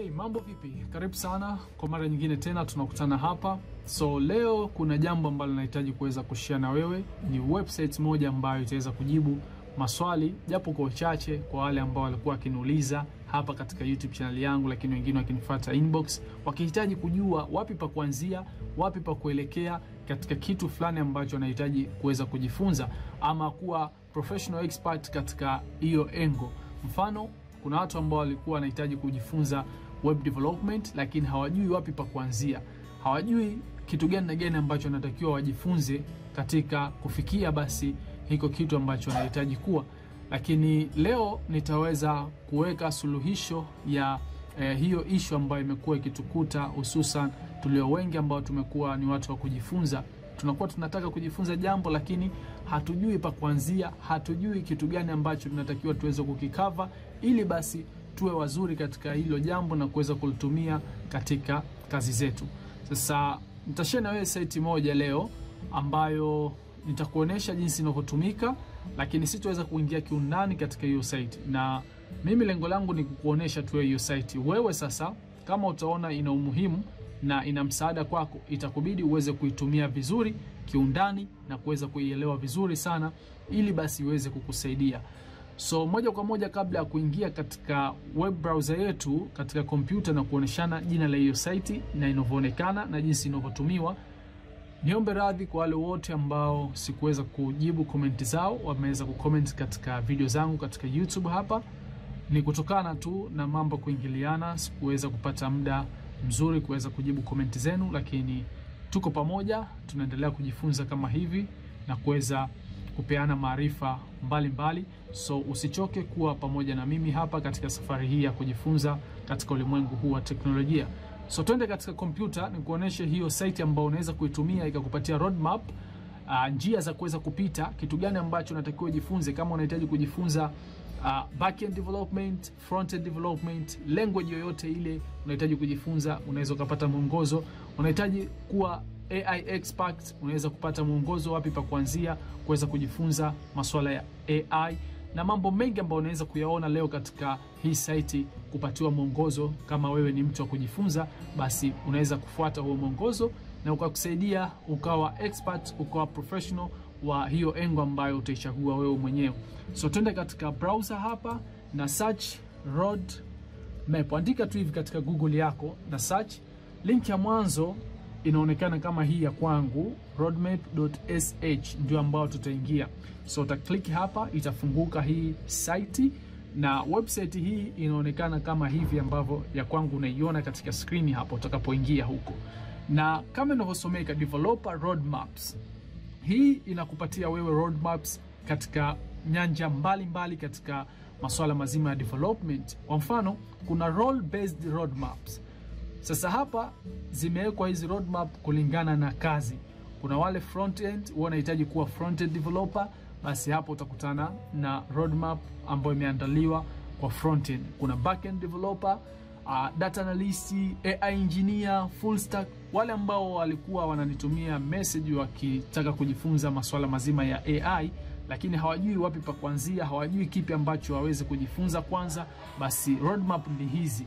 Hey, mambo vipi? Karibu sana kwa mara nyingine tena tunakutana hapa. So leo kuna jambo ambalo nahitaji kuweza kushare na wewe. Ni website moja ambayo itaweza kujibu maswali japo kwa uchache kwa wale ambao walikuwa wakiniuliza hapa katika YouTube channel yangu, lakini wengine wakinifuata inbox wakihitaji kujua wapi pa kuanzia, wapi pa kuelekea katika kitu fulani ambacho wanahitaji kuweza kujifunza ama kuwa professional expert katika hiyo engo. Mfano, kuna watu ambao walikuwa wanahitaji kujifunza web development lakini hawajui wapi pa kuanzia. Hawajui kitu gani na gani ambacho wanatakiwa wajifunze katika kufikia basi hiko kitu ambacho wanahitaji kuwa. Lakini leo nitaweza kuweka suluhisho ya hiyo issue ambayo imekuwa ikitukuta, hususan tulio wengi ambao tumekuwa ni watu wa kujifunza. Tunakuwa tunataka kujifunza jambo lakini hatujui pa kuanzia, hatujui kitu gani ambacho tunatakiwa tuweze kukikava ili basi tuwe wazuri katika hilo jambo na kuweza kulitumia katika kazi zetu. Sasa nitashare na wewe site moja leo ambayo nitakuonesha jinsi inavyotumika, lakini sitaweza kuingia kiundani katika hiyo site. Na mimi lengo langu ni kukuonesha tu hiyo site. Wewe sasa kama utaona ina umuhimu na ina msaada kwako, itakubidi uweze kuitumia vizuri kiundani na kuweza kuielewa vizuri sana ili basi iweze kukusaidia. So moja kwa moja, kabla ya kuingia katika web browser yetu katika kompyuta na kuoneshana jina la hiyo site na inavyoonekana na jinsi inavyotumiwa, niombe radhi kwa wale wote ambao sikuweza kujibu comment zao. Wameweza kucomment katika video zangu katika YouTube hapa. Ni kutokana tu na mambo kuingiliana, sikuweza kupata muda mzuri kuweza kujibu comment zenu, lakini tuko pamoja, tunaendelea kujifunza kama hivi na kuweza kupeana maarifa mbalimbali. So usichoke kuwa pamoja na mimi hapa katika safari hii ya kujifunza katika ulimwengu huu wa teknolojia. So twende katika kompyuta nikuoneshe hiyo site ambayo unaweza kuitumia ikakupatia roadmap, njia za kuweza kupita, kitu gani ambacho unatakiwa ujifunze. Kama unahitaji kujifunza backend development, frontend development, language yoyote ile unahitaji kujifunza, unaweza kupata mwongozo. Unahitaji kuwa AI expert, unaweza kupata mwongozo wapi pa kuanzia kuweza kujifunza masuala ya AI na mambo mengi ambayo unaweza kuyaona leo katika hii site, kupatiwa mwongozo. Kama wewe ni mtu wa kujifunza, basi unaweza kufuata huo mwongozo na ukakusaidia ukawa expert, ukawa professional wa hiyo engo ambayo utaichagua wewe mwenyewe. So twende katika browser hapa na search roadmap. Andika tu hivi katika Google yako na search. Link ya mwanzo inaonekana kama hii ya kwangu, roadmap.sh, ndio ambao tutaingia. So utaklik hapa, itafunguka hii site na website hii inaonekana kama hivi ambavyo ya kwangu unaiona katika screen hapo utakapoingia huko. Na kama inavyosomeka developer roadmaps, hii inakupatia wewe roadmaps katika nyanja mbalimbali katika masuala mazima ya development. Kwa mfano, kuna role based roadmaps. Sasa hapa zimewekwa hizi roadmap kulingana na kazi. Kuna wale front-end wanahitaji kuwa front-end developer, basi hapo utakutana na roadmap ambayo imeandaliwa kwa front-end. Kuna back-end developer, data analyst, AI engineer, full stack, wale ambao walikuwa wananitumia message wakitaka kujifunza masuala mazima ya AI lakini hawajui wapi pa kuanzia, hawajui kipi ambacho waweze kujifunza kwanza, basi roadmap ni hizi.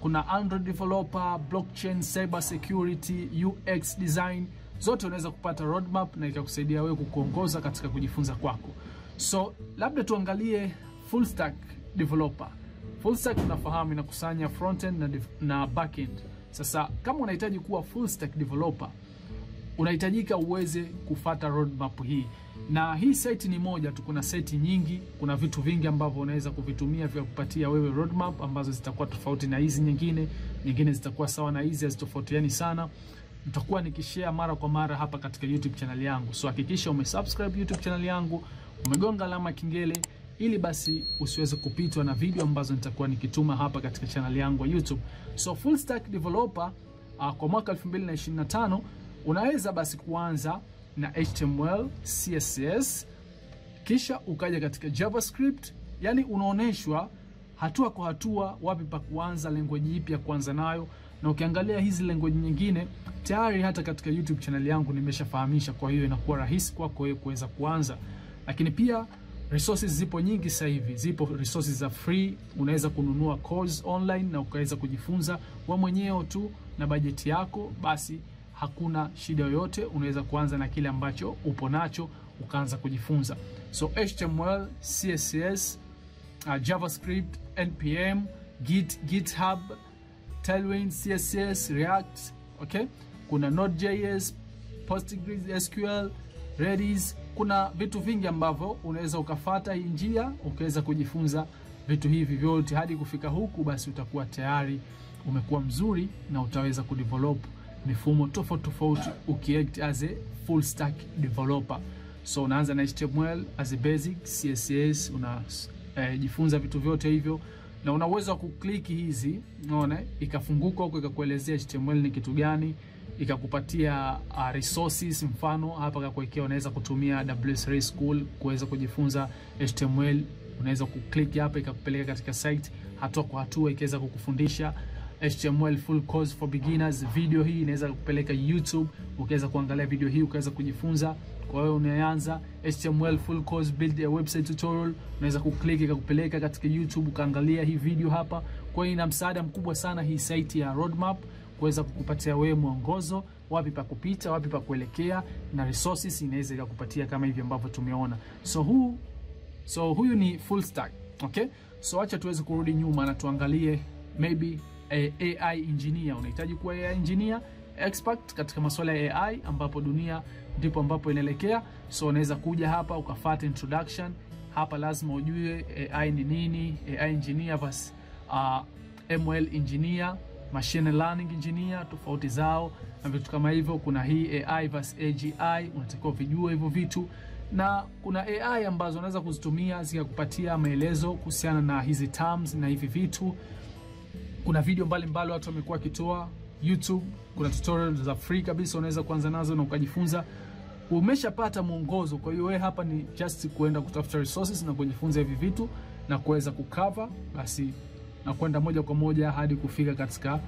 Kuna Android developer, blockchain, cyber security, UX design, zote unaweza kupata roadmap na ikakusaidia wewe kukuongoza katika kujifunza kwako. So labda tuangalie full stack developer. Full stack tunafahamu inakusanya frontend na backend. Sasa kama unahitaji kuwa full stack developer, unahitajika uweze kufuata roadmap hii. Na hii site ni moja tu, kuna site nyingi, kuna vitu vingi ambavyo unaweza kuvitumia vya kupatia wewe roadmap ambazo zitakuwa tofauti na hizi nyingine zitakuwa sawa na hizi, hazitofautiani sana. Nitakuwa nikishare mara kwa mara hapa katika YouTube channel yangu. So hakikisha umesubscribe YouTube channel yangu, umegonga alama kengele ili basi usiweze kupitwa na video ambazo nitakuwa nikituma hapa katika channel yangu ya YouTube. So full stack developer kwa mwaka 2025 unaweza basi kuanza na HTML, CSS, kisha ukaja katika JavaScript. Yani unaoneshwa hatua kwa hatua wapi pa kuanza, language ipi ya kuanza nayo. Na ukiangalia hizi language nyingine tayari hata katika YouTube channel yangu nimeshafahamisha, kwa hiyo inakuwa rahisi kwako wewe kuweza kuanza. Lakini pia resources zipo nyingi sasa hivi. Zipo resources za free, unaweza kununua course online na ukaweza kujifunza wewe mwenyewe tu na bajeti yako, basi hakuna shida yoyote. Unaweza kuanza na kile ambacho upo nacho ukaanza kujifunza. So HTML, CSS, JavaScript, NPM, GitHub, Tailwind, CSS, React, okay? Kuna Node.js, PostgreSQL, Redis. Kuna vitu vingi ambavyo unaweza ukafuata hii njia ukaweza kujifunza vitu hivi vyote hadi kufika huku, basi utakuwa tayari umekuwa mzuri na utaweza kudevelop mifumo tofauti ukiact as a full stack developer. So unaanza na HTML as a basic, CSS, unajifunza vitu vyote hivyo na una uwezo wa kuklik hizi, unaona, ikafunguka huko ikakuelezea HTML ni kitu gani, ikakupatia resources. Mfano hapa kakuwekea unaweza kutumia WSRA School kuweza kujifunza HTML. Unaweza kuklik hapa ikakupeleka katika site hatua kwa hatua, ikaweza kukufundisha HTML full course for beginners. Video hii inaweza kukupeleka YouTube, ukaweza kuangalia video hii ukaweza kujifunza. Kwa hiyo unaanza HTML full course build a website tutorial, unaweza kuklik ikakupeleka katika YouTube ukaangalia hii video hapa. Kwa hiyo ina msaada mkubwa sana hii site ya Roadmap kuweza kukupatia wewe mwongozo wapi pa kupita, wapi pa kuelekea, na resources inaweza kukupatia kama hivi ambavyo tumeona. So huyu ni full stack, okay? So acha tuweze kurudi nyuma na tuangalie maybe AI engineer. Unahitaji kuwa AI engineer expert katika masuala ya AI, ambapo dunia ndipo ambapo inaelekea. So unaweza kuja hapa ukafuata introduction. Hapa lazima ujue AI ni nini, AI engineer versus ML engineer, machine learning engineer, tofauti zao na vitu kama hivyo. Kuna hii AI versus AGI, unatakiwa vijue hivyo vitu. Na kuna AI ambazo unaweza kuzitumia zikakupatia maelezo kuhusiana na hizi terms na hivi vitu. Kuna video mbalimbali watu wamekuwa kitoa YouTube, kuna tutorials za free kabisa unaweza kuanza nazo na ukajifunza. Umeshapata mwongozo, kwa hiyo wewe hapa ni just kuenda kutafuta resources na kujifunza hivi vitu na kuweza kucover, basi na kwenda moja kwa moja hadi kufika katika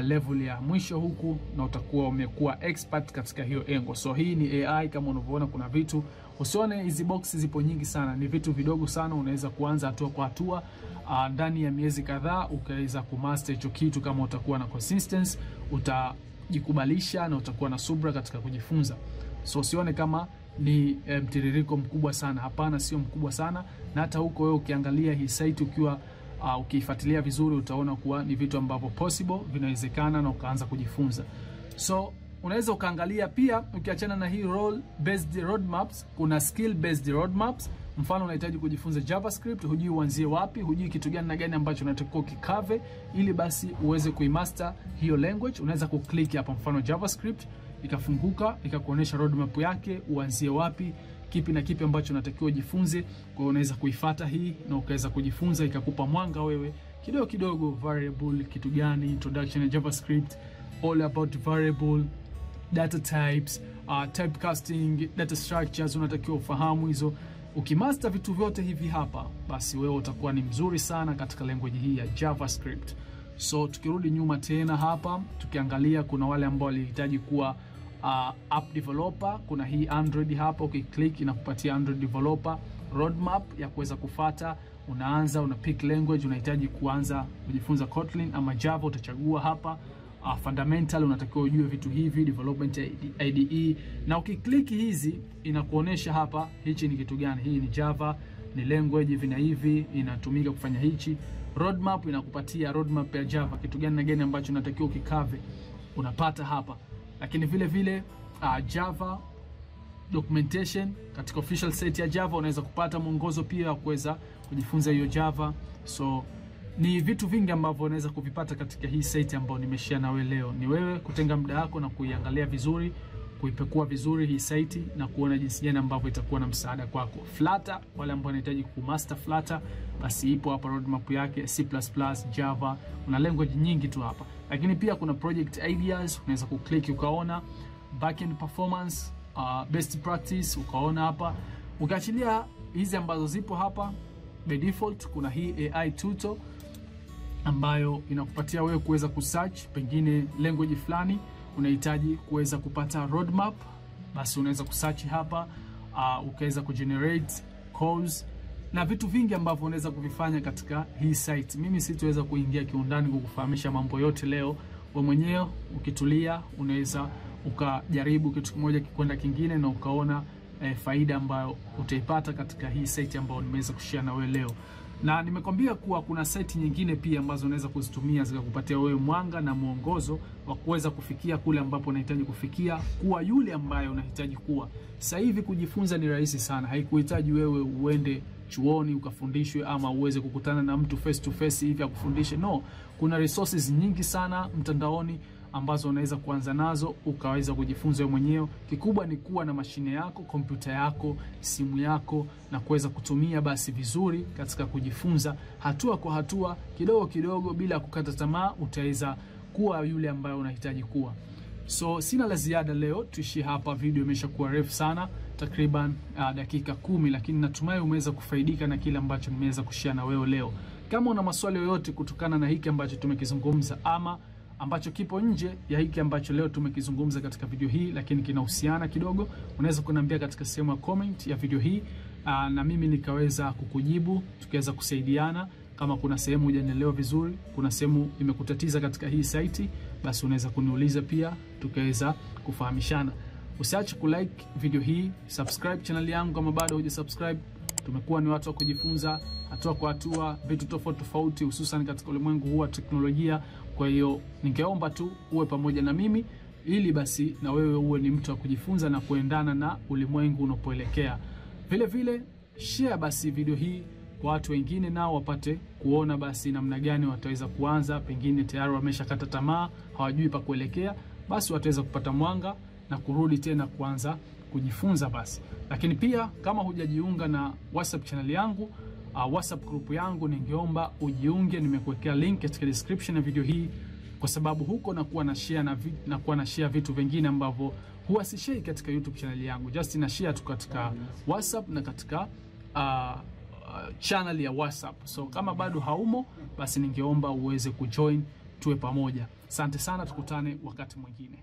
level ya mwisho huku, na utakuwa umekuwa expert katika hiyo engo. So hii ni AI kama unavyoona. Kuna vitu usione hizi boxes zipo nyingi sana, ni vitu vidogo sana. Unaweza kuanza hatua kwa hatua, ndani ya miezi kadhaa ukaweza kumaster hicho kitu. Kama utakuwa na consistency, utajikubalisha na utakuwa na subra katika kujifunza. So usione kama ni mtiririko mkubwa sana, hapana, sio mkubwa sana. Na hata huko wewe ukiangalia hii site ukiwa ukifuatilia vizuri utaona kuwa ni vitu ambavyo possible, vinawezekana na ukaanza kujifunza. So unaweza ukaangalia pia, ukiachana na hii role based roadmaps, kuna skill based roadmaps. Mfano unahitaji kujifunza JavaScript, hujui uanzie wapi, hujui kitu gani na gani ambacho unatakiwa kikave ili basi uweze kuimaster hiyo language. Unaweza kuklik hapa mfano JavaScript, ikafunguka ikakuonesha roadmap yake, uanzie wapi, kipi na kipi ambacho unatakiwa ujifunze. Kwa hiyo unaweza kuifuata hii na ukaweza kujifunza, ikakupa mwanga wewe kidogo kidogo. Variable kitu gani, introduction ya JavaScript, all about variable, data types, typecasting, data structures, unatakiwa ufahamu hizo. Ukimaster vitu vyote hivi hapa, basi wewe utakuwa ni mzuri sana katika language hii ya JavaScript. So tukirudi nyuma tena hapa, tukiangalia kuna wale ambao walihitaji kuwa app developer. Kuna hii Android hapa, ukiklik inakupatia Android developer roadmap ya kuweza kufuata. Unaanza una pick language, unahitaji kuanza kujifunza Kotlin ama Java, utachagua hapa. Fundamental, unatakiwa ujue vitu hivi, development IDE, na ukiklik hizi inakuonesha hapa hichi ni kitu gani. Hii ni Java, ni language hivi na hivi, inatumika kufanya hichi. Roadmap inakupatia roadmap ya Java, kitu gani na gani ambacho unatakiwa ukikave, unapata hapa. Lakini vile vile Java documentation, katika official site ya Java unaweza kupata mwongozo pia kuweza kujifunza hiyo Java. So ni vitu vingi ambavyo unaweza kuvipata katika hii site ambayo nimeshare na wewe leo. Ni wewe kutenga muda wako na kuiangalia vizuri, kuipekua vizuri hii site na kuona jinsi gani ambavyo itakuwa na msaada kwako. Flutter, wale ambao wanahitaji kumaster Flutter, basi ipo hapa roadmap yake. C++, Java, una language nyingi tu hapa. Lakini pia kuna project ideas, unaweza kuklik ukaona backend performance, best practice ukaona hapa. Ukiachilia hizi ambazo zipo hapa by default, kuna hii AI tutor ambayo inakupatia wewe kuweza kusearch pengine language fulani unahitaji kuweza kupata roadmap, basi unaweza kusearch hapa, ukaweza kugenerate course na vitu vingi ambavyo unaweza kuvifanya katika hii site. Mimi sitaweza kuingia kiundani kukufahamisha mambo yote leo. Wewe mwenyewe ukitulia unaweza ukajaribu kitu kimoja kikwenda kingine na ukaona faida ambayo utaipata katika hii site ambayo nimeweza kushare na wewe leo. Na nimekwambia kuwa kuna site nyingine pia ambazo unaweza kuzitumia zikakupatia wewe mwanga na mwongozo wa kuweza kufikia kule ambapo unahitaji kufikia, kuwa yule ambaye unahitaji kuwa. Sasa hivi kujifunza ni rahisi sana. Haikuhitaji wewe uende chuoni ukafundishwe ama uweze kukutana na mtu face to face hivi akufundishe. No, kuna resources nyingi sana mtandaoni ambazo unaweza kuanza nazo ukaweza kujifunza wewe mwenyewe. Kikubwa ni kuwa na mashine yako, kompyuta yako, simu yako na kuweza kutumia basi vizuri katika kujifunza hatua kwa hatua, kidogo kidogo, bila kukata tamaa. Utaweza kuwa yule ambaye unahitaji kuwa. So sina la ziada leo, tuishi hapa. Video imeshakuwa refu sana, takriban dakika 10, lakini natumai umeweza kufaidika na kile ambacho nimeweza kushare na wewe leo. Kama una maswali yoyote kutokana na hiki ambacho tumekizungumza ama ambacho kipo nje ya hiki ambacho leo tumekizungumza katika video hii lakini kinahusiana kidogo, unaweza kuniambia katika sehemu ya comment ya video hii, na mimi nikaweza kukujibu, tukaweza kusaidiana. Kama kuna sehemu hujanielewa vizuri, kuna sehemu imekutatiza katika hii site, basi unaweza kuniuliza pia, tukaweza kufahamishana. Usiache kulike video hii, subscribe channel yangu kama bado hujasubscribe. Tumekuwa ni watu wa kujifunza hatua kwa hatua vitu tofauti tofauti, hususan katika ulimwengu huu wa teknolojia. Kwa hiyo ningeomba tu uwe pamoja na mimi ili basi na wewe uwe ni mtu wa kujifunza na kuendana na ulimwengu unapoelekea. Vile vile share basi video hii kwa watu wengine, nao wapate kuona basi namna gani wataweza kuanza. Pengine tayari wameshakata tamaa, hawajui pa kuelekea, basi wataweza kupata mwanga na kurudi tena kuanza kujifunza basi. Lakini pia kama hujajiunga na WhatsApp channel yangu, WhatsApp group yangu, ningeomba ujiunge. Nimekuwekea link katika description ya video hii, kwa sababu huko nakuwa na share vitu vingine ambavyo huwa si share katika YouTube channel yangu. Just na share tu katika WhatsApp na katika channel ya WhatsApp. So kama bado haumo, basi ningeomba uweze kujoin, tuwe pamoja. Asante sana, tukutane wakati mwingine.